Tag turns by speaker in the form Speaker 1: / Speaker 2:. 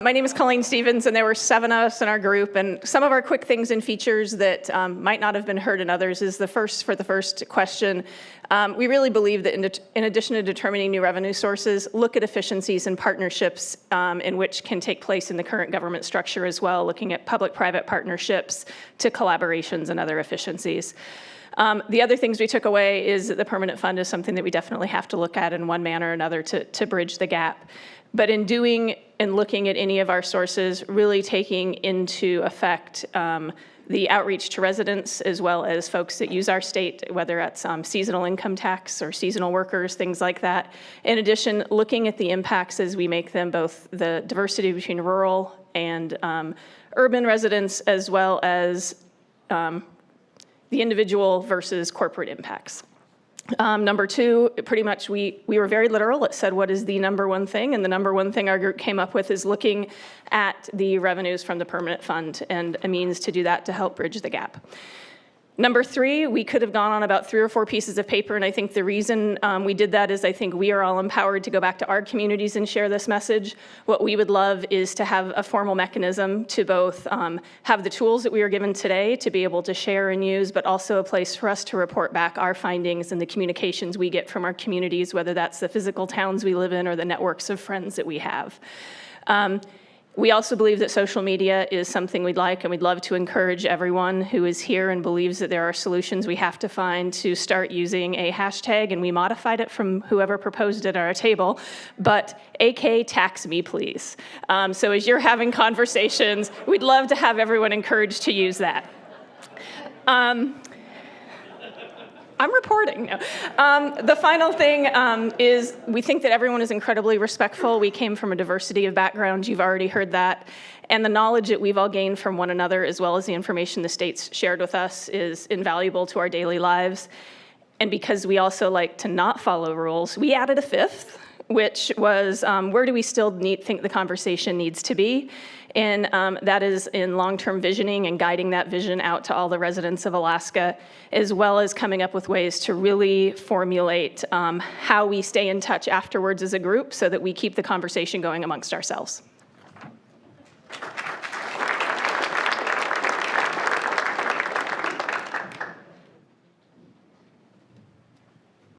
Speaker 1: My name is Colleen Stephens, and there were 7 of us in our group, and some of our quick things and features that might not have been heard in others is for the first question. We really believe that in addition to determining new revenue sources, look at efficiencies and partnerships in which can take place in the current government structure as well, looking at public-private partnerships to collaborations and other efficiencies. The other things we took away is that the permanent fund is something that we definitely have to look at in one manner or another to bridge the gap. But in doing and looking at any of our sources, really taking into effect the outreach to residents as well as folks that use our state, whether it's seasonal income tax or seasonal workers, things like that. In addition, looking at the impacts as we make them, both the diversity between rural and urban residents, as well as the individual versus corporate impacts. Number 2, pretty much we were very literal. It said, what is the number one thing? And the number one thing our group came up with is looking at the revenues from the permanent fund and a means to do that to help bridge the gap. Number 3, we could have gone on about 3 or 4 pieces of paper, and I think the reason we did that is I think we are all empowered to go back to our communities and share this message. What we would love is to have a formal mechanism to both have the tools that we are given today to be able to share and use, but also a place for us to report back our findings and the communications we get from our communities, whether that's the physical towns we live in or the networks of friends that we have. We also believe that social media is something we'd like, and we'd love to encourage everyone who is here and believes that there are solutions we have to find to start using a hashtag, and we modified it from whoever proposed it at our table, but AK tax me please. So as you're having conversations, we'd love to have everyone encouraged to use that. I'm reporting. The final thing is we think that everyone is incredibly respectful. We came from a diversity of backgrounds. You've already heard that. And the knowledge that we've all gained from one another, as well as the information the state's shared with us, is invaluable to our daily lives. And because we also like to not follow rules, we added a 5th, which was where do we still think the conversation needs to be? And that is in long-term visioning and guiding that vision out to all the residents of Alaska, as well as coming up with ways to really formulate how we stay in touch afterwards as a group so that we keep the conversation going amongst ourselves.